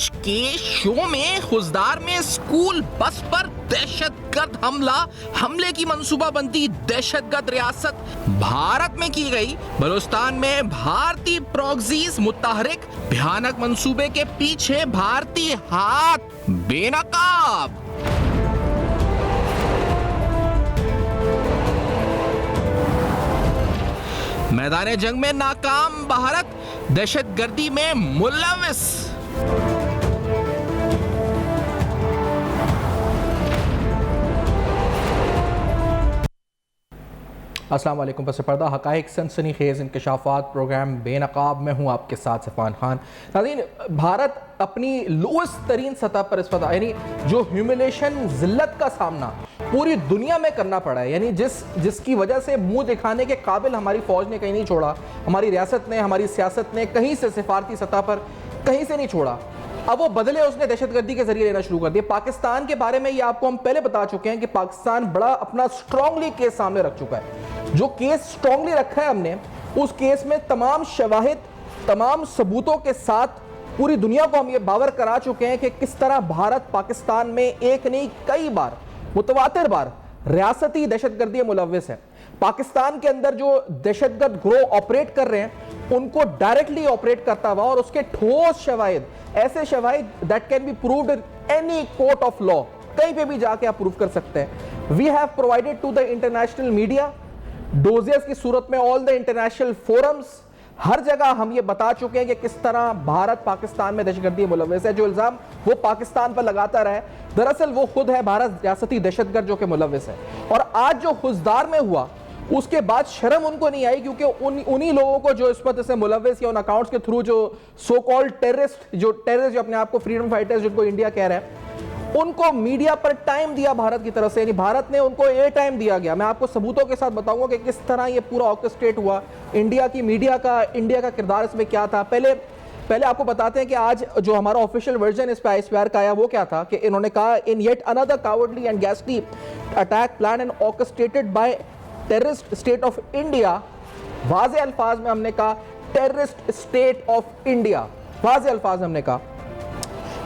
आज के शो में खुजदार में स्कूल बस पर दहशतगर्द हमले की मंसूबाबंदी दहशतगर्द रियासत भारत में की गई। बलूचिस्तान में भारतीय प्रॉक्सीज मुतहरिक, भयानक मंसूबे के पीछे भारतीय हाथ बेनकाब। मैदान जंग में नाकाम भारत, दहशतगर्दी में मुलविस। अस्सलाम वालेकुम। पस पर्दा हक़ाइक़ सनसनीखेज़ इंकशाफात प्रोग्राम बेनकाब में हूँ आपके साथ सफ़ान खान। नाज़रीन, भारत अपनी लोएस्ट तरीन सतह पर इस वक्त यानी जो ह्यूमिलेशन ज़िल्लत का सामना पूरी दुनिया में करना पड़ा है, यानी जिसकी वजह से मुंह दिखाने के काबिल हमारी फ़ौज ने कहीं नहीं छोड़ा, हमारी रियासत ने, हमारी सियासत ने कहीं से सिफारती सतह पर कहीं से नहीं छोड़ा। अब वो बदले उसने दहशतगर्दी के जरिए लेना शुरू कर दिया। पाकिस्तान के बारे में ये आपको हम पहले बता चुके हैं कि पाकिस्तान बड़ा अपना स्ट्रांगली केस सामने रख चुका है। जो केस स्ट्रांगली रखा है हमने, उस केस में तमाम शवाहिद, तमाम सबूतों के साथ पूरी दुनिया को हम ये बावर करा चुके हैं कि किस तरह भारत पाकिस्तान में एक नहीं कई बार, मुतवातिर बार रियासती दहशतगर्दी मुलविस है। पाकिस्तान के अंदर जो दहशतगर्द ग्रोह ऑपरेट कर रहे हैं उनको डायरेक्टली ऑपरेट करता हुआ और उसके ठोस शवाहिद, ऐसे शवाहिद that can be proved in any court of law, कहीं पे भी जाके आप प्रूव कर सकते हैं। We have provided to the international media dossiers की सूरत में, ऑल द इंटरनेशनल फोरम्स, हर जगह हम ये बता चुके हैं कि किस तरह भारत पाकिस्तान में दहशतगर्दी मुलविस है। जो इल्जाम वो पाकिस्तान पर लगाता रहा है, दरअसल वो खुद है भारत रियासती दहशतगर्द जो कि मुलविस है। और आज जो खुजदार में हुआ उसके बाद शर्म उनको नहीं आई, क्योंकि उन्हीं लोगों को जो इस वक्त से मुलविस या उन अकाउंट्स के थ्रू जो सो कॉल्ड टेररिस्ट जो अपने आप को फ्रीडम फाइटर्स जिनको इंडिया कह रहा है, उनको मीडिया पर टाइम दिया भारत की तरफ से, यानी भारत ने उनको एयर टाइम दिया गया। मैं आपको सबूतों के साथ बताऊंगा कि किस तरह ये पूरा ऑर्केस्ट्रेट हुआ, इंडिया की मीडिया का, इंडिया का किरदार इसमें क्या था। पहले आपको बताते हैं कि आज जो हमारा ऑफिशियल वर्जन इस पे ISPR का आया वो क्या था कि इन्होंने कहा, in yet another cowardly and ghastly attack plan and orchestrated by terrorist state of India, वाज़े अल्फाज में हमने कहा टेररिस्ट स्टेट ऑफ इंडिया, वाज़े अल्फाज हमने कहा,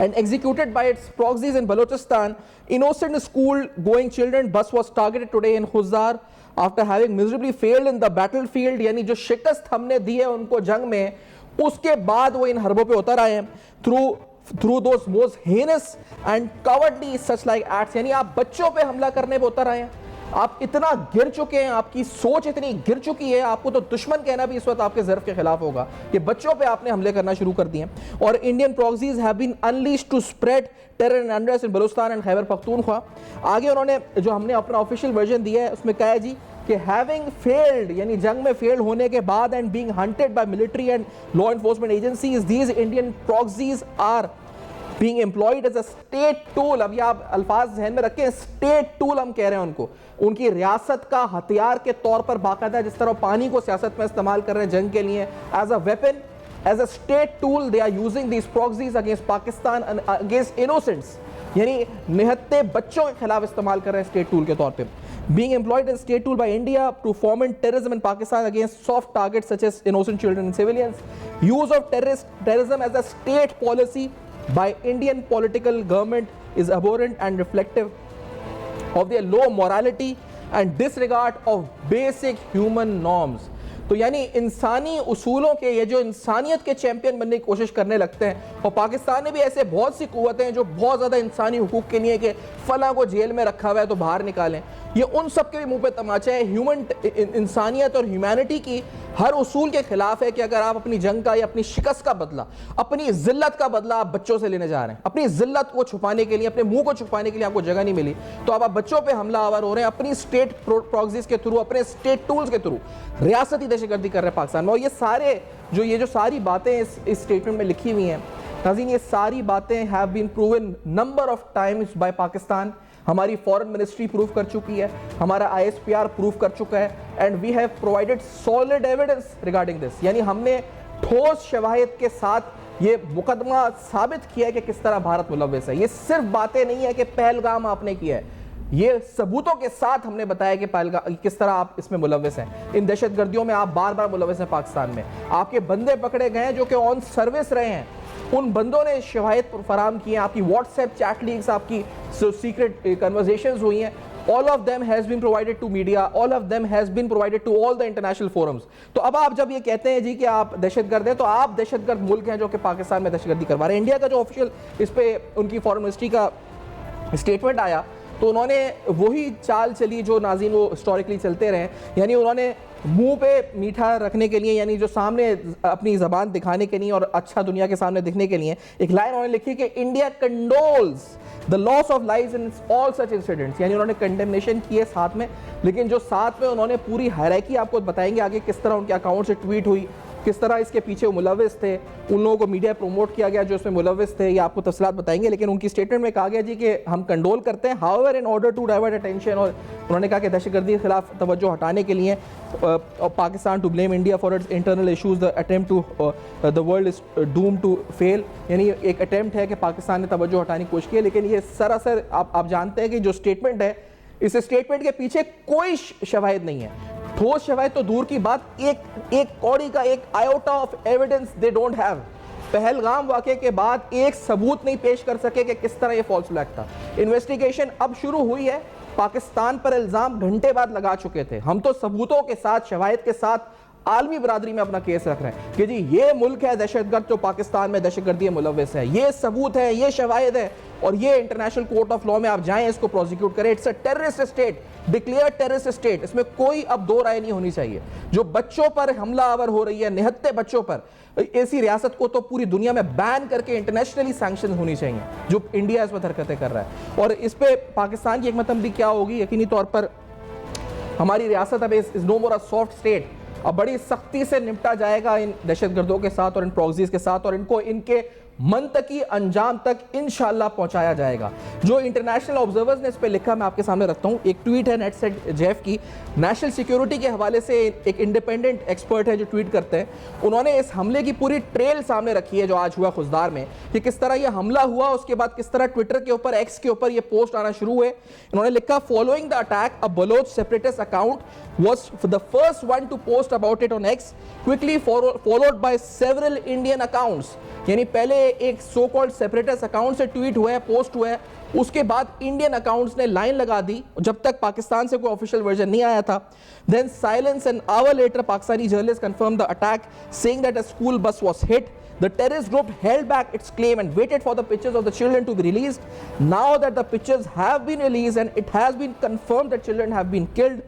and executed by its proxies in Balochistan, innocent school going children bus was targeted today in Khuzar after having miserably failed in the battlefield। यानी जो शिकस्त हमने दी है उनको जंग में, उसके बाद वो इन हरबों पे उतर आए हैं through those most heinous and cowardly such like acts। यानी आप बच्चों पे हमला करने पे उतर आए हैं, आप इतना गिर चुके हैं, आपकी सोच इतनी गिर चुकी है, आपको तो दुश्मन कहना भी इस वक्त आपके ज़र्फ के खिलाफ होगा कि बच्चों पे आपने हमले करना शुरू कर दिए। और Indian proxies have been unleashed to spread terror and unrest in Balochistan and Khyber Pakhtunkhwa. आगे उन्होंने जो हमने अपना ऑफिशियल वर्जन दिया है उसमें कहा है जी कि हैविंग फेल्ड, यानी जंग में फेल होने के बाद, and being hunted by military and law enforcement agencies, these Indian proxies are being employed as a state tool। अब ये आप अल्फाज ध्यान में रखें, स्टेट टूल हम कह रहे हैं उनको, उनकी रियासत का हथियार के तौर पर बाकायदा, जिस तरह पानी को सियासत में इस्तेमाल कर रहे हैं जंग के लिए, as a weapon, as a state tool they are using these proxies against Pakistan, against innocents, यानी निहत्ते बच्चों के खिलाफ इस्तेमाल कर रहे हैं स्टेट टूल के तौर पर। Being employed as state tool by India to foment terrorism in Pakistan against soft targets such as innocent children and civilians, use of terrorism as a state policy by Indian political government is abhorrent and reflective of their low morality and disregard of basic human norms। तो यानी इंसानी उसूलों के, ये जो इंसानियत के champion बनने की कोशिश करने लगते हैं, और पाकिस्तान में भी ऐसे बहुत सी कुव्वतें हैं जो बहुत ज़्यादा इंसानी हुकूक के लिए कि फला को जेल में रखा हुआ है तो बाहर निकालें, ये उन सब के भी मुंह पे तमाचा है। ह्यूमन इंसानियत और ह्यूमैनिटी की हर उसूल के खिलाफ है कि अगर आप अपनी जंग का या अपनी शिकस्त का बदला, अपनी जिल्लत का बदला आप बच्चों से लेने जा रहे हैं, अपनी जिल्लत को छुपाने के लिए, अपने मुंह को छुपाने के लिए आपको जगह नहीं मिली, तो आप बच्चों पे हमला आवर हो रहे हैं अपनी स्टेट प्रॉक्सीज के थ्रू, अपने स्टेट टूल्स के थ्रू रियासती दहशतगर्दी कर रहे हैं पाकिस्तान में। और ये जो सारी बातें इस स्टेटमेंट में लिखी हुई हैं नाज़रीन, ये सारी बातें have been proven number of times by Pakistan. हमारी फॉरेन मिनिस्ट्री प्रूव कर चुकी है, हमारा ISPR प्रूव कर चुका है, and we have provided solid evidence regarding this. यानी हमने ठोस शवाहिद के साथ ये मुकदमा साबित किया है कि किस तरह भारत मुलविस है। ये सिर्फ बातें नहीं है कि पहलगाम आपने किया है, ये सबूतों के साथ हमने बताया कि किस तरह आप इसमें मुलविस हैं। इन दहशतगर्दियों में आप बार बार मुलविस हैं। पाकिस्तान में आपके बंदे पकड़े गए हैं जो कि ऑन सर्विस रहे हैं, उन बंदों ने शवाहिद फराम किए, आपकी व्हाट्सएप चैट लीक्स, आपकी सीक्रेट कन्वर्सेशंस हुई हैं, all of them has been provided to media, all of them has been provided to all the international forums. तो अब आप जब ये कहते हैं जी कि आप दहशतगर्द हैं, तो आप दहशतगर्द मुल्क हैं जो कि पाकिस्तान में दहशतगर्दी करवा रहे हैं। इंडिया का जो ऑफिशियल इस पे उनकी फॉरेन मिनिस्ट्री का स्टेटमेंट आया, तो उन्होंने वही चाल चली जो नाज़रीन वो हिस्टोरिकली चलते रहे, यानी उन्होंने मुंह पे मीठा रखने के लिए, यानी जो सामने अपनी ज़बान दिखाने के लिए और अच्छा दुनिया के सामने दिखने के लिए एक लाइन उन्होंने लिखी कि India condoles the loss of lives in all such incidents, यानी उन्होंने कंडेमनेशन की है साथ में, लेकिन जो साथ में उन्होंने पूरी हायरार्की, आपको बताएंगे आगे किस तरह उनके अकाउंट से ट्वीट हुई, किस तरह इसके पीछे वो मुलविस थे, उन लोगों को मीडिया प्रमोट किया गया जो इसमें मुलविस थे, ये आपको तफसीलात बताएंगे। लेकिन उनकी स्टेटमेंट में कहा गया जी कि हम कंडोल करते हैं, however in order to divert attention, और उन्होंने कहा कि दहशतगर्दी के खिलाफ तवज्जो हटाने के लिए Pakistan to blame India for its internal issues, the attempt to the world is doom to fail, यानी एक अटेम्प्ट है कि पाकिस्तान ने तवज्जो हटाने की कोशिश की, लेकिन ये सरासर आप जानते हैं कि जो स्टेटमेंट है, इस स्टेटमेंट के पीछे कोई शवाहिद नहीं है, ठोस शवाहिद तो दूर की बात, एक कौड़ी का एक iota of evidence they don't have. Pahalgam वाक़े के बाद एक सबूत नहीं पेश कर सके कि किस तरह ये फॉल्स फ्लैग था। इन्वेस्टिगेशन अब शुरू हुई है, पाकिस्तान पर इल्ज़ाम घंटे बाद लगा चुके थे, हम तो सबूतों के साथ, शवाहिद के साथ आलमी बरादरी में अपना केस रख रहे हैं कि जी ये मुल्क है दहशतगर्द जो पाकिस्तान में दहशतगर्दी मुलविस है, ये सबूत है, ये शवाहिद है, और ये इंटरनेशनल कोर्ट ऑफ लॉ में आप जाएं, इसको प्रोसिक्यूट करें। It's a terrorist state, declare terrorist state, इसमें कोई अब दो राय नहीं होनी चाहिए। जो बच्चों पर हमला आवर हो रही है, निहत्ते बच्चों पर, ऐसी रियासत को तो पूरी दुनिया में बैन करके इंटरनेशनली सैंक्शन होनी चाहिए, जो इंडिया इस पर हरकतें कर रहा है। और इस पे पाकिस्तान की हिकमत अमली क्या होगी, यकीनी तौर पर हमारी रियासत अब is no more a soft state, अब बड़ी सख्ती से निपटा जाएगा इन दहशतगर्दों के साथ और इन प्रॉक्सीज के साथ, और इनको इनके मंतकी अंजाम तक इंशाल्लाह पहुंचाया जाएगा। जो इंटरनेशनल ऑब्जर्वर्स ने इस पे लिखा, मैं आपके सामने रखता हूं, एक ट्वीट है नेटसेट जेफ की, नेशनल सिक्योरिटी के हवाले से एक इंडिपेंडेंट एक्सपर्ट है जो ट्वीट करते हैं, उन्होंने इस हमले की पूरी ट्रेल सामने रखी है जो आज हुआ खुजदार में, कि किस तरह यह हमला हुआ, उसके बाद किस तरह ट्विटर के ऊपर, एक्स के ऊपर ये पोस्ट आना शुरू हुए। इन्होंने लिखा, following the attack a Baloch separatist account was the first one to post about it on X, quickly followed by several Indian accounts, यानी पहले एक सो कॉल्ड सेपरेटिस्ट अकाउंट से ट्वीट हुआ है, पोस्ट हुआ है, उसके बाद इंडियन अकाउंट्स ने लाइन लगा दी जब तक पाकिस्तान से कोई ऑफिशियल वर्जन नहीं आया था। Then silence, an hour later Pakistani journalists confirmed the attack, saying that a school bus was hit. The terrorist group held back its claim and waited for the pictures of the children to be released. Now that the pictures have been released and it has been confirmed that children have been killed,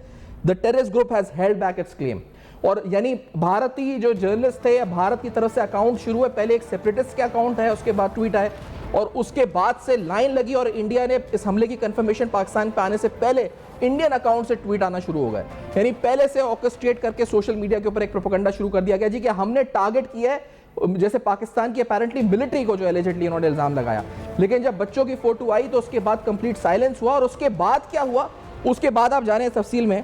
the terrorist group has held back its claim. और यानी भारतीय जो journalist थे या भारत की तरफ से account शुरू है, पहले एक सेपरेटिस्ट के अकाउंट है, उसके बाद ट्वीट आए और उसके बाद से लाइन लगी और इंडिया ने इस हमले की कंफर्मेशन पाकिस्तान पे आने से पहले इंडियन अकाउंट से ट्वीट आना शुरू हो गए। यानी पहले से ऑर्केस्ट्रेट करके सोशल मीडिया के ऊपर एक प्रोपेगेंडा शुरू कर दिया गया जी कि हमने टारगेट किया है, जैसे पाकिस्तान की अपेरेंटली मिलिट्री को जो एलिजिडली इन्होंने इल्जाम लगाया। लेकिन जब बच्चों की फोटो आई तो उसके बाद कंप्लीट साइलेंस हुआ और उसके बाद क्या हुआ, उसके बाद आप जाने तफसील में।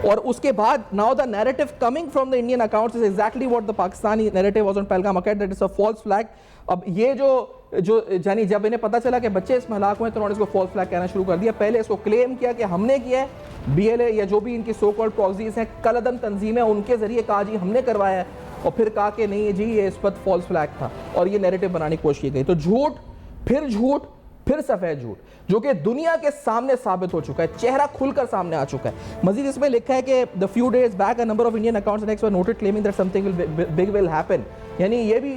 और उसके बाद now the narrative coming from the Indian accounts is exactly what the Pakistani narrative was on Pahalgam attack, that is a false flag. अब ये जो यानी जब इन्हें पता चला कि बच्चे इसमें हलाक हुए तो उन्होंने इसको फॉल्स फ्लैग कहना शुरू कर दिया। पहले इसको क्लेम किया कि हमने किया है, BLA या जो भी इनकी सो कॉल्ड प्रॉक्सीज हैं, कलअदम तंजीमें, उनके जरिए कहा जी हमने करवाया है, और फिर कहा कि नहीं जी ये इस पर फॉल्स फ्लैग था और ये नैरेटिव बनाने की कोशिश की गई। तो झूठ फिर सफेद झूठ जो कि दुनिया के सामने साबित हो चुका है, चेहरा खुलकर सामने आ चुका है। मजीद इसमें लिखा है कि the few days back a number of Indian accounts next were noted claiming that something big will happen. यानी ये भी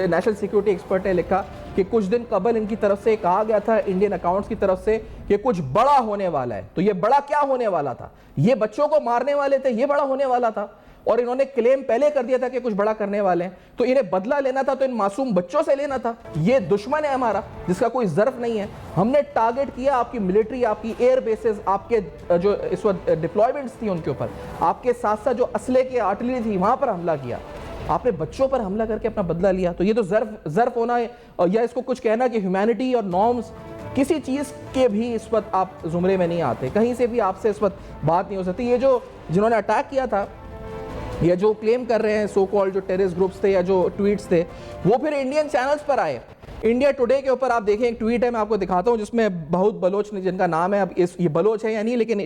नेशनल सिक्योरिटी एक्सपर्ट ने लिखा कि कुछ दिन कबल इनकी तरफ से कहा गया था इंडियन अकाउंट्स की तरफ से कि कुछ बड़ा होने वाला है। तो ये बड़ा क्या होने वाला था? ये बच्चों को मारने वाले थे, ये बड़ा होने वाला था। और इन्होंने क्लेम पहले कर दिया था कि कुछ बड़ा करने वाले हैं, तो इन्हें बदला लेना था तो इन मासूम बच्चों से लेना था। ये दुश्मन है हमारा जिसका कोई ज़र्फ नहीं है। हमने टारगेट किया आपकी मिलिट्री, आपकी एयर बेसेस, आपके जो इस वक्त डिप्लॉयमेंट्स थी उनके ऊपर, आपके साथ साथ जो असले के आर्टिलरी थी वहां पर हमला किया। आपने बच्चों पर हमला करके अपना बदला लिया। तो ये तो ज़र्फ होना है, या इसको कुछ कहना कि ह्यूमैनिटी और नॉर्म्स किसी चीज़ के भी इस वक्त आप जुमरे में नहीं आते, कहीं से भी आपसे इस वक्त बात नहीं हो सकती। ये जो जिन्होंने अटैक किया था या जो क्लेम कर रहे हैं सो कॉल्ड जो टेररिस्ट ग्रुप्स थे या जो ट्वीट्स थे, वो फिर इंडियन चैनल्स पर आए। इंडिया टुडे के ऊपर आप देखें एक ट्वीट है, मैं आपको दिखाता हूं, जिसमें बहुत बलोच ने जिनका नाम है, अब ये बलोच है या नहीं, लेकिन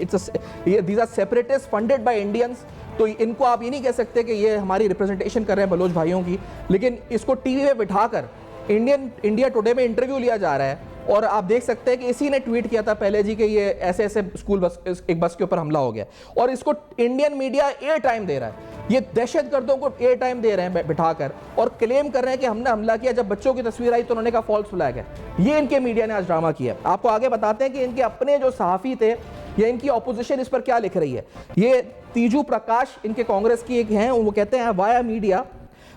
these are separatist funded by Indians. तो इनको आप ये नहीं कह सकते कि ये हमारी रिप्रेजेंटेशन कर रहे हैं बलोच भाइयों की, लेकिन इसको टीवी में बिठाकर इंडिया टुडे में इंटरव्यू लिया जा रहा है। और आप देख सकते हैं कि इसी ने ट्वीट किया था पहले जी कि ये ऐसे ऐसे स्कूल बस, एक बस के ऊपर हमला हो गया, और इसको इंडियन मीडिया एयर टाइम दे रहा है। ये दहशतगर्दों को एयर टाइम दे रहे हैं बिठाकर, और क्लेम कर रहे हैं कि हमने हमला किया। जब बच्चों की तस्वीर आई तो उन्होंने कहा फॉल्स फ्लैग है। ये इनके मीडिया ने आज ड्रामा किया। आपको आगे बताते हैं कि इनके अपने जो सहाफी थे या इनकी ऑपोजिशन इस पर क्या लिख रही है। ये तीजू प्रकाश इनके कांग्रेस की एक हैं, वो कहते हैं वाया मीडिया,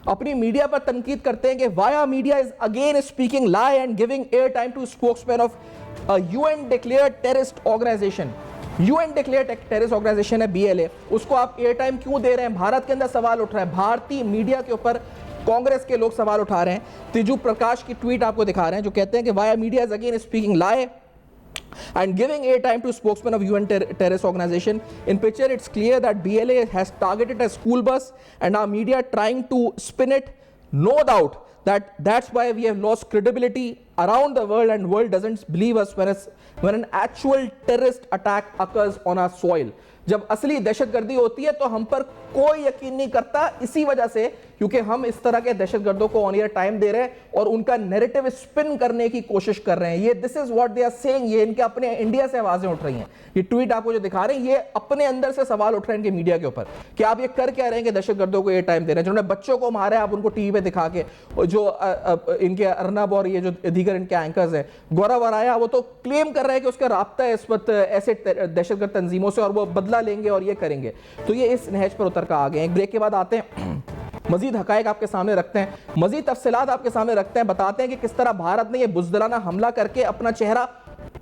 अपनी मीडिया पर तनकीद करते हैं कि via media is again speaking lie and giving air time to spokesman of UN declared terrorist organisation. UN declared terrorist organisation है BLA, उसको आप एयर टाइम क्यों दे रहे हैं? भारत के अंदर सवाल उठ रहा है, भारतीय मीडिया के ऊपर कांग्रेस के लोग सवाल उठा रहे हैं। तीजू प्रकाश की ट्वीट आपको दिखा रहे हैं जो कहते हैं कि via media is again speaking lie and giving airtime to spokesman of UN terrorist organization. In picture, it's clear that BLA has targeted a school bus and our media trying to spin it. No doubt that's why we have lost credibility around the world and world doesn't believe us when an actual terrorist attack occurs on our soil. जब असली दहशतगर्दी होती है तो हम पर कोई यकीन नहीं करता, इसी वजह से क्योंकि हम इस तरह के दहशतगर्दों को ऑन एयर टाइम दे रहे हैं और उनका नैरेटिव स्पिन करने की कोशिश कर रहे हैं। ये this is what they are saying. ये इनके अपने इंडिया से आवाजें उठ रही हैं। ये ट्वीट आपको जो दिखा रहे हैं, ये अपने अंदर से सवाल उठ रहे हैं इनके मीडिया के ऊपर कि आप ये कर क्या रहे हैं कि दहशतगर्दों को एयर टाइम दे रहे हैं। जिन्होंने बच्चों को मारा है आप उनको टीवी पे दिखा के, जो इनके अर्नब और ये जो दीगर इनके एंकर्स हैं, गौरव अराया, वो तो क्लेम कर रहे हैं कि उसका राब्ता है इस वक्त ऐसे दहशतगर्द तंजीमों से और वो बदला लेंगे और ये करेंगे। तो ये इस नहज पर उतर कर आ गए हैं। ब्रेक के बाद आते हैं, मजीद हकायक आपके सामने रखते हैं, मजीद तफसीलात आपके सामने रखते हैं, बताते हैं कि किस तरह भारत ने यह बुज़दिलाना हमला करके अपना चेहरा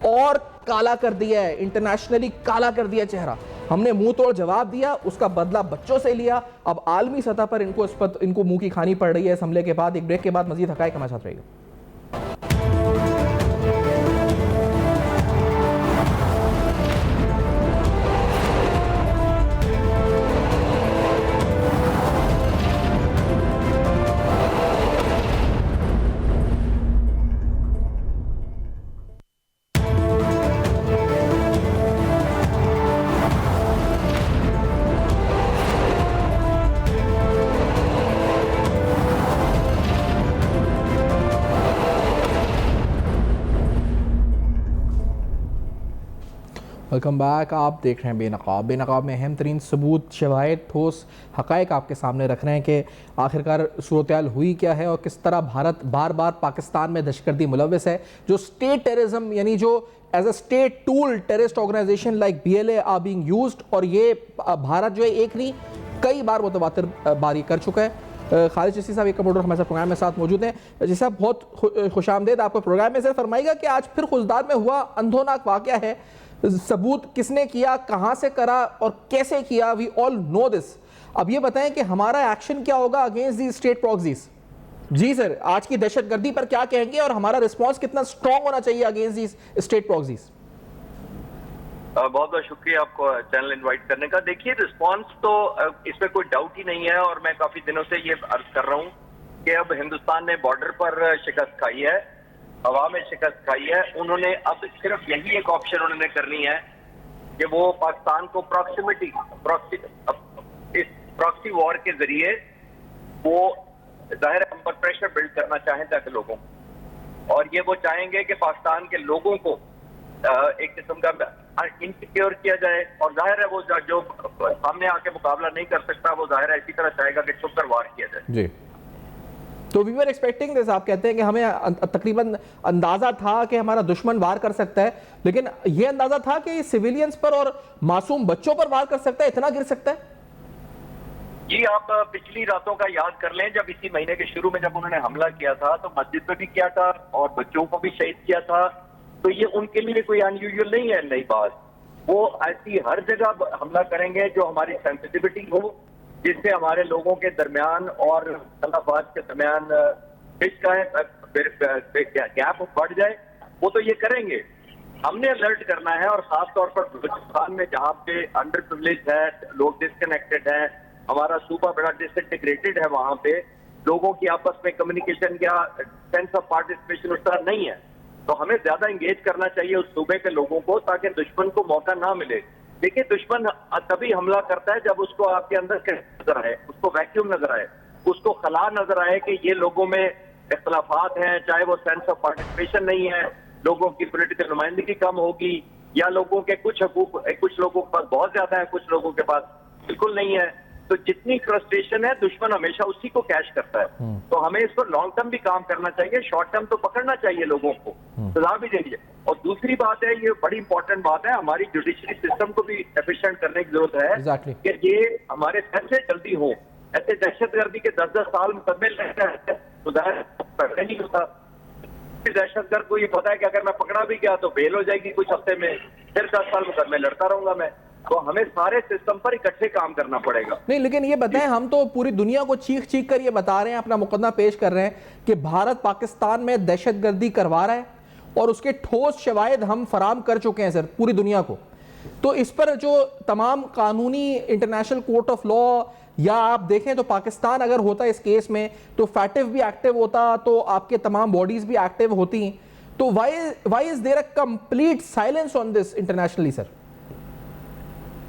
और काला कर दिया है, इंटरनेशनली काला कर दिया चेहरा। हमने मुंह तोड़ जवाब दिया, उसका बदला बच्चों से लिया। अब आलमी सतह पर इनको मुंह की खानी पड़ रही है इस हमले के बाद। एक ब्रेक के बाद मजीद हकायक हमारे साथ रहेगा। Welcome back. आप देख रहे हैं बेनकाब। बेनकाब में अहम तरीन सबूत, शवाहिद, ठोस हक़ाइक़ आपके सामने रख रहे हैं कि आखिरकार सूरत-ए-हाल हुई क्या है और किस तरह भारत बार बार पाकिस्तान में दहशतगर्दी मुलव्वस है। जो स्टेट टेररिज्म यानी जो as a state tool terrorist organisation like BLA are being used, और ये भारत जो है एक नहीं कई बार मुतवातिर बारी कर चुका है। खालिद चिश्ती साहब एक कंप्यूटर हमारे साथ प्रोग्राम में साथ मौजूद हैं। जी साहब, बहुत खुशामदेद आपको प्रोग्राम में। सर फरमाइएगा कि आज फिर खुजदार में हुआ अंधोनाक वाक़या है, सबूत किसने किया, कहां से करा और कैसे किया, वी ऑल नो दिस। अब ये बताएं कि हमारा एक्शन क्या होगा अगेंस्ट दी स्टेट प्रॉक्सीज। जी सर, आज की दहशतगर्दी पर क्या कहेंगे और हमारा रिस्पांस कितना स्ट्रांग होना चाहिए अगेंस्ट दी स्टेट प्रॉक्सीज? बहुत बहुत शुक्रिया आपको चैनल इनवाइट करने का। देखिए, रिस्पांस तो इसमें कोई डाउट ही नहीं है और मैं काफी दिनों से ये अर्ज कर रहा हूँ कि अब हिंदुस्तान ने बॉर्डर पर शिकस्त खाई है, हवा में शिकस्त खाई है। उन्होंने अब सिर्फ यही एक ऑप्शन उन्होंने करनी है कि वो पाकिस्तान को इस प्रॉक्सी वॉर के जरिए वो जाहिर है हम पर प्रेशर बिल्ड करना चाहें ताकि लोगों को, और ये वो चाहेंगे कि पाकिस्तान के लोगों को एक किस्म का इनसिक्योर किया जाए। और जाहिर है वो जो सामने आके मुकाबला नहीं कर सकता वो जाहिर है इसी तरह चाहेगा कि छुप कर वार किया जाए। जी, तो वी वर एक्सपेक्टिंग दिस। आप कहते हैं कि हमें तकरीबन अंदाजा था कि हमारा दुश्मन वार कर सकता है, लेकिन यह अंदाजा था कि सिविलियंस पर और मासूम बच्चों पर वार कर सकता है, इतना गिर सकता है? जी, आप पिछली रातों का याद कर लें, जब इसी महीने के शुरू में जब उन्होंने हमला किया था तो मस्जिद में भी किया था और बच्चों को भी शहीद किया था। तो ये उनके लिए कोई अनयूजुअल नहीं है नई बात। वो ऐसी हर जगह हमला करेंगे जो हमारी सेंसिटिविटी हो, जिससे हमारे लोगों के दरमियान और खिलाफत के दरमियान गैप बढ़ जाए, वो तो ये करेंगे। हमने अलर्ट करना है और खास तौर पर बलूचिस्तान में जहाँ पे अंडर प्रिविलेज है, लोग डिस्कनेक्टेड है, हमारा सूबा बड़ा डिसइंटीग्रेटेड है, वहां पे लोगों की आपस में कम्युनिकेशन या सेंस ऑफ पार्टिसिपेशन उस तरह नहीं है। तो हमें ज्यादा एंगेज करना चाहिए उस सूबे के लोगों को ताकि दुश्मन को मौका ना मिले देखिए, दुश्मन तभी हमला करता है जब उसको आपके अंदर नजर आए, उसको वैक्यूम नजर आए, उसको खला नजर आए कि ये लोगों में इख्तलाफात हैं, चाहे वो सेंस ऑफ पार्टिसिपेशन नहीं है, लोगों की पॉलिटिकल नुमाइंदगी कम होगी, या लोगों के कुछ हकूक कुछ लोगों के पास बहुत ज्यादा है, कुछ लोगों के पास बिल्कुल नहीं है। तो जितनी फ्रस्ट्रेशन है, दुश्मन हमेशा उसी को कैश करता है। तो हमें इस पर लॉन्ग टर्म भी काम करना चाहिए, शॉर्ट टर्म तो पकड़ना चाहिए लोगों को, सजा भी देनी चाहिए। और दूसरी बात है, ये बड़ी इंपॉर्टेंट बात है, हमारी जुडिशरी सिस्टम को भी एफिशिएंट करने की जरूरत है। Exactly. कि ये हमारे फैसले जल्दी हो। ऐसे दहशतगर्दी के 10-10 साल मुकदमे रहता है, सुधार पकड़े नहीं होता। दहशतगर्द को ये पता है कि अगर मैं पकड़ा भी गया तो बेल हो जाएगी कुछ हफ्ते में, फिर 10 साल मुकदमे लड़ता रहूंगा मैं। तो हमें सारे सिस्टम पर इकट्ठे काम करना पड़ेगा। नहीं, लेकिन ये बताएं, हम तो पूरी दुनिया को चीख चीख कर ये बता रहे हैं, अपना मुकदमा पेश कर रहे हैं कि भारत पाकिस्तान में दहशतगर्दी करवा रहा है, और उसके ठोस शवाहिद हम फराम कर चुके हैं सर पूरी दुनिया को। तो इस पर जो तमाम कानूनी इंटरनेशनल कोर्ट ऑफ लॉ, या आप देखें तो पाकिस्तान अगर होता इस केस में तो फैटिव भी एक्टिव होता, तो आपके तमाम बॉडीज भी एक्टिव होती। तो why is there a complete silence on this internationally sir?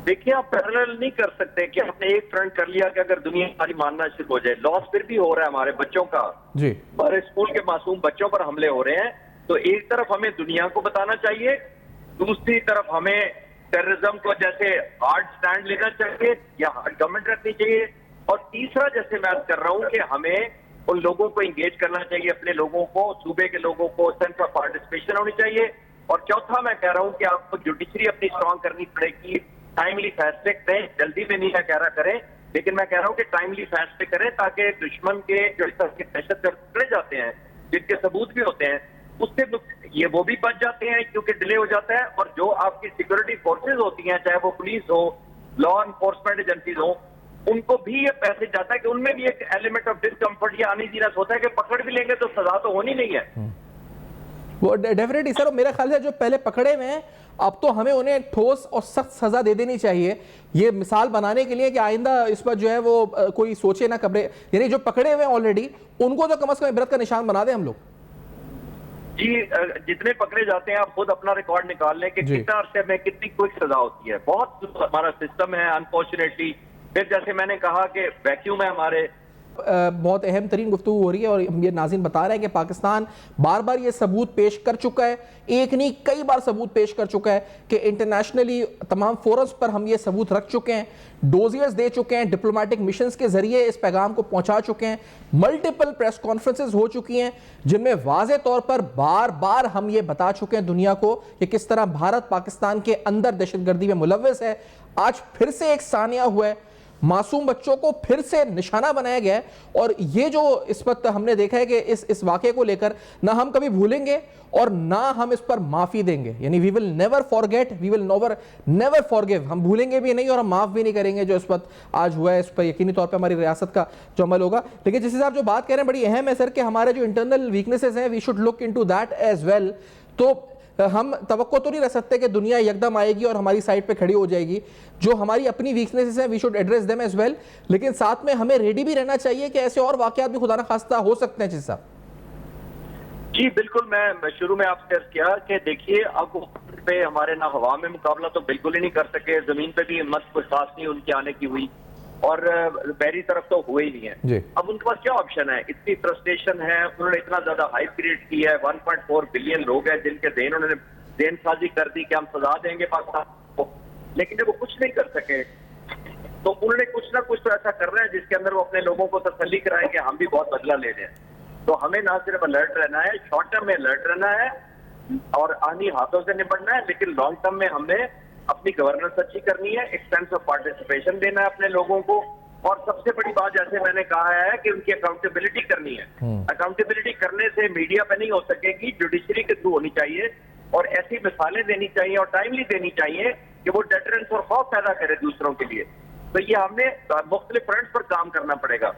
देखिए, आप पैरेलल नहीं कर सकते कि आपने एक फ्रंट कर लिया कि अगर दुनिया हमारी मानना शुरू हो जाए। लॉस फिर भी हो रहा है हमारे बच्चों का जी, हमारे स्कूल के मासूम बच्चों पर हमले हो रहे हैं। तो एक तरफ हमें दुनिया को बताना चाहिए, दूसरी तरफ हमें टेररिज्म को जैसे हार्ड स्टैंड लेना चाहिए या हार्ड गवर्नमेंट रखनी चाहिए, और तीसरा जैसे मैं कर रहा हूं कि हमें उन लोगों को इंगेज करना चाहिए, अपने लोगों को, सूबे के लोगों को सेंस ऑफ पार्टिसिपेशन होनी चाहिए। और चौथा मैं कह रहा हूं कि आपको जुडिशरी अपनी स्ट्रांग करनी पड़ेगी, टाइमली फैसले करें, जल्दी में नहीं मैं कह रहा करें, लेकिन मैं कह रहा हूं कि टाइमली फैसले करें ताकि दुश्मन के जो इस तरह के दहशतगर्द पकड़े जाते हैं, जिनके सबूत भी होते हैं, उससे ये वो भी बच जाते हैं क्योंकि डिले हो जाता है। और जो आपकी सिक्योरिटी फोर्सेज होती हैं, चाहे वो पुलिस हो, लॉ एनफोर्समेंट एजेंसीज हो, उनको भी ये मैसेज जाता है कि उनमें भी एक एलिमेंट ऑफ डिस्कम्फर्ट या अनईजीनेस होता है कि पकड़ भी लेंगे तो सजा तो होनी नहीं है। वो डेफिनेटली सर, मेरा ख्याल है जो पहले पकड़े हुए हैं अब तो हमें उन्हें ठोस और सख्त सजा दे देनी चाहिए, ये मिसाल बनाने के लिए कि आइंदा इस पर जो है वो कोई सोचे ना कब्रे, यानी जो पकड़े हुए हैं ऑलरेडी उनको तो कम से कम इबरत का निशान बना दें हम लोग। जी, जितने पकड़े जाते हैं आप खुद अपना रिकॉर्ड निकाल लें कि कितना अरसे में कितनी क्विक सजा होती है। बहुत हमारा सिस्टम है अनफॉर्चुनेटली। फिर जैसे मैंने कहा कि वैक्यूम है हमारे। बहुत अहम तरीन गुफ्तगू हो रही है, और ये नाज़रीन बता रहे हैं कि पाकिस्तान बार बार ये सबूत पेश कर चुका है, एक नहीं कई बार सबूत पेश कर चुका है कि इंटरनेशनली तमाम फोरम्स पर हम ये सबूत रख चुके हैं, डोजियर्स दे चुके हैं, डिप्लोमेटिक मिशंस के जरिए इस पैगाम को पहुंचा चुके हैं, मल्टीपल प्रेस कॉन्फ्रेंसेस हो चुकी हैं जिनमें वाज़े तौर पर बार बार हम ये बता चुके हैं दुनिया को कि किस तरह भारत पाकिस्तान के अंदर दहशतगर्दी में मुलव्वस है। आज फिर से एक सानिया हुआ है, मासूम बच्चों को फिर से निशाना बनाया गया है, और ये जो इस वक्त हमने देखा है कि इस वाक़े को लेकर ना हम कभी भूलेंगे और ना हम इस पर माफ़ी देंगे, यानी we will never forget, we will never forgive, हम भूलेंगे भी नहीं और हम माफ़ भी नहीं करेंगे जो इस वक्त आज हुआ है। इस पर यकीनी तौर पर हमारी रियासत का जो अमल होगा। लेकिन जिस हिसाब जो बात कह रहे हैं बड़ी अहम है सर कि हमारे जो इंटरनल वीकनेसेस हैं we should look into that as well. तो हम तवक्को तो नहीं रख सकते कि दुनिया एकदम आएगी और हमारी साइड पे खड़ी हो जाएगी, जो हमारी अपनी वीकनेसेस हैं we should address them as well, लेकिन साथ में हमें रेडी भी रहना चाहिए कि ऐसे और वाकयात भी खुदा ना खास्ता हो सकते हैं। जैसा जी बिल्कुल, मैं शुरू में आपसे अर्ज किया कि देखिए अब पे हमारे ना हवा में मुकाबला तो बिल्कुल ही नहीं कर सके, जमीन पे भी हिम्मत कोई खास नहीं उनके आने की हुई, और बहरी तरफ तो हुए ही नहीं है। अब उनके पास क्या ऑप्शन है? इतनी फ्रस्ट्रेशन है, उन्होंने इतना ज्यादा हाइप क्रिएट की है, 1.4 बिलियन लोग हैं जिनके देन उन्होंने देनसाजी कर दी कि हम सजा देंगे पाकिस्तान को, लेकिन जब वो कुछ नहीं कर सके तो उन्होंने कुछ ना कुछ तो ऐसा कर रहे हैं जिसके अंदर वो अपने लोगों को तसल्ली कराए कि हम भी बहुत बदला ले रहे हैं। तो हमें ना सिर्फ अलर्ट रहना है, शॉर्ट टर्म में अलर्ट रहना है और आनी हाथों से निपटना है, लेकिन लॉन्ग टर्म में हमने अपनी गवर्नेंस अच्छी करनी है, एक सेंस ऑफ पार्टिसिपेशन देना है अपने लोगों को, और सबसे बड़ी बात जैसे मैंने कहा है कि उनकी अकाउंटेबिलिटी करनी है। अकाउंटेबिलिटी करने से मीडिया पे नहीं हो सकेगी, जुडिशरी के थ्रू होनी चाहिए, और ऐसी मिसालें देनी चाहिए और टाइमली देनी चाहिए कि वो डेटरेंस और खौफ पैदा करे दूसरों के लिए। तो ये हमने मुख्तलिफ फ्रंट्स पर काम करना पड़ेगा।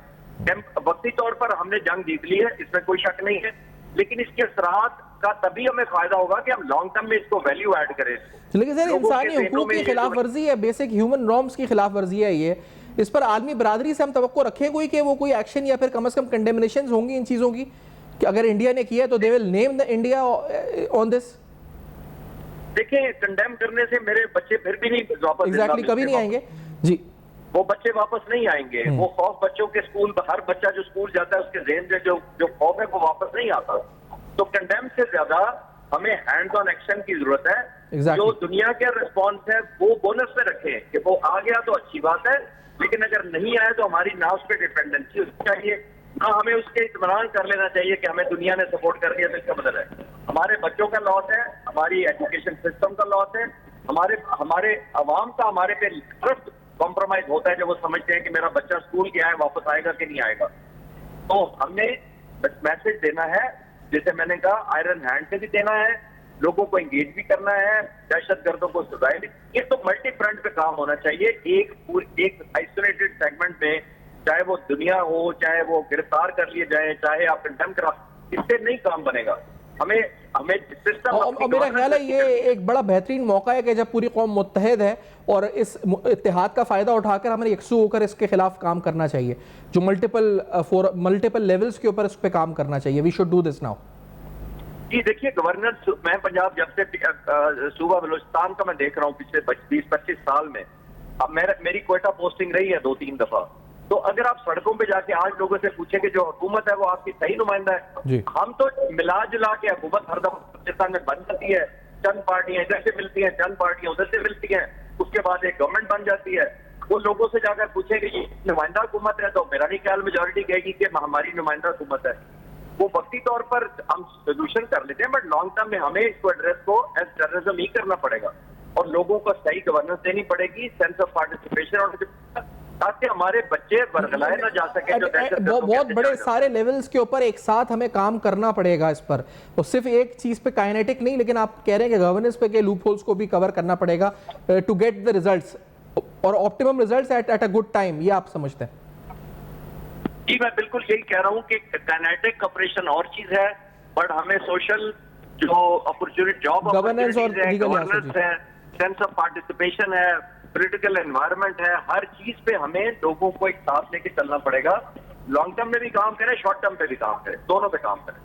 वक्ती तौर पर हमने जंग जीत ली है, इसमें कोई शक नहीं है, लेकिन इसके असरात का तभी हमें फायदा होगा कि हम लॉन्ग टर्म में इसको वैल्यू ऐड करें। लेकिन सर इंसानी हुकूक की खिलाफ वर्जी है, बेसिक ह्यूमन नॉर्म्स की खिलाफ वर्जी है ये, इस पर आलमी बरादरी से हम तवक्को रखें कोई कि वो कोई एक्शन या फिर कम से कम कंडेमिनेशन होंगी इन चीज़ों की कि अगर इंडिया ने किया तो they will name the India on this? देखिए, कंडेम करने से मेरे बच्चे फिर भी नहीं वापस एग्जैक्टली कभी नहीं आएंगे जी। वो बच्चे वापस नहीं आएंगे। वो खौफ बच्चों के स्कूल, हर बच्चा जो स्कूल जाता है उसके ज़हन में जो खौफ है वो वापस नहीं आता। तो कंडेम से ज्यादा हमें हैंड्स ऑन एक्शन की जरूरत है। Exactly. जो दुनिया का रिस्पॉन्स है वो बोनस में रखें कि वो आ गया तो अच्छी बात है, लेकिन अगर नहीं आया तो हमारी ना उस पर डिपेंडेंसी होनी चाहिए, ना हमें उसके इत्मीनान कर लेना चाहिए कि हमें दुनिया ने सपोर्ट कर दिया तो इसका मतलब है हमारे बच्चों का लॉस है, हमारी एजुकेशन सिस्टम का लॉस है, हमारे अवाम का हमारे पे ट्रस्ट कॉम्प्रोमाइज होता है जब वो समझते हैं कि मेरा बच्चा स्कूल गया है, वापस आएगा कि नहीं आएगा। तो हमने मैसेज देना है, जैसे मैंने कहा आयरन हैंड से भी देना है, लोगों को एंगेज भी करना है, दहशतगर्दों को सजाएं भी। ये तो मल्टी फ्रंट पे काम होना चाहिए। एक आइसोलेटेड सेगमेंट में, चाहे वो दुनिया हो, चाहे वो गिरफ्तार कर लिए जाए, चाहे आप कंडेम करा, इससे नहीं काम बनेगा। हमें सिस्टम। और मेरा ख्याल है ये एक बड़ा बेहतरीन मौका है कि जब पूरी कौम मुत्तहद है और इस इत्तेहाद का फायदा उठाकर हमें यकसू होकर इसके खिलाफ काम करना चाहिए। जो मल्टीपल लेवल्स के ऊपर इस पे काम करना चाहिए। We should do this now. जी देखिए, गवर्नर, मैं पंजाब जब से सूबा बलूचिस्तान का मैं देख रहा हूँ पिछले 20-25 साल में, अब मेरी क्वेटा पोस्टिंग रही है 2-3 दफा। तो अगर आप सड़कों पे जाके आज लोगों से पूछे कि जो हुकूमत है वो आपकी सही नुमाइंदा है, हम तो मिला जुला के हुकूमत हर दफा बलूचिस्तान में बन जाती है, चंद पार्टियां इधर से मिलती हैं, चंद पार्टियां उधर से मिलती हैं, उसके बाद एक गवर्नमेंट बन जाती है। वो लोगों से जाकर पूछे कि ये नुमाइंदा हुकूमत है, तो मेरा नहीं ख्याल मेजोरिटी कहेगी कि हमारी नुमाइंदा हुकूमत है। वो वक्ती तौर पर हम सोल्यूशन कर लेते हैं, बट लॉन्ग टर्म में हमें इसको एड्रेस को एज टेररिज्म ही करना पड़ेगा और लोगों को सही गवर्नेंस देनी पड़ेगी, सेंस ऑफ पार्टिसिपेशन, और ताकि हमारे बच्चे बरगलाए ना जा सके। बहुत बड़े सारे लेवल्स के ऊपर एक साथ हमें काम करना पड़ेगा इस पर, और सिर्फ एक चीज पे काइनेटिक नहीं, लेकिन आप कह रहे हैं कि गवर्नेंस पे के लूप होल्स को भी कवर करना पड़ेगा टू गेट द रिजल्ट्स और optimum results at a good time. ये आप समझते हैं? जी मैं बिल्कुल यही कह रहा हूँ कि काइनेटिक ऑपरेशन और चीज है, बट हमें सोशल जो अपॉर्चुनिटी, जॉब गवर्नेंस और गवर्नेंस है, सेंस ऑफ पार्टिसिपेशन है, पॉलिटिकल एनवायरनमेंट है, हर चीज पे हमें लोगों को एक साथ लेके चलना पड़ेगा। लॉन्ग टर्म में भी काम करें, शॉर्ट टर्म पे भी काम करें, दोनों पे काम करें।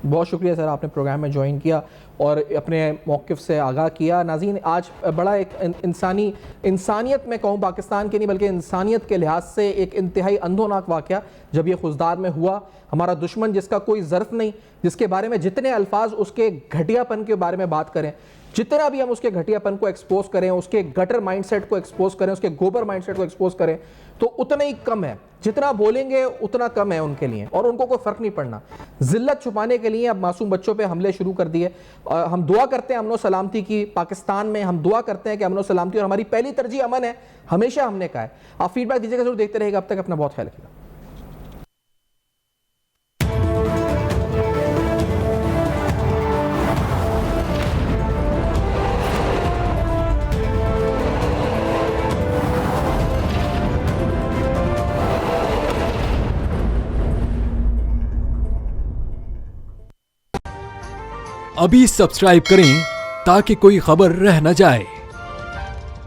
बहुत शुक्रिया सर, आपने प्रोग्राम में ज्वाइन किया और अपने मौक़िफ़ से आगाह किया। नाज़रीन, आज बड़ा एक इंसानियत में कहूँ, पाकिस्तान के नहीं बल्कि इंसानियत के लिहाज से एक इंतहाई अंधोनाक वाक़या जब ये खुजदार में हुआ। हमारा दुश्मन जिसका कोई ज़र्फ़ नहीं, जिसके बारे में जितने अल्फाज उसके घटियापन के बारे में बात करें, जितना भी हम उसके घटियापन को एक्सपोज करें, उसके गटर माइंडसेट को एक्सपोज करें, उसके गोबर माइंडसेट को एक्सपोज करें, तो उतना ही कम है। जितना बोलेंगे उतना कम है उनके लिए, और उनको कोई फ़र्क नहीं पड़ना। ज़िल्लत छुपाने के लिए अब मासूम बच्चों पे हमले शुरू कर दिए। हम दुआ करते हैं अमन सलामती की, पाकिस्तान में हम दुआ करते हैं कि अमन सलामती, और हमारी पहली तरजीह अमन है, हमेशा हमने कहा है। आप फीडबैक दीजिएगा, जरूर देखते रहेगा। अब तक अपना बहुत ख्याल रखिएगा। अभी सब्सक्राइब करें ताकि कोई खबर रह न जाए।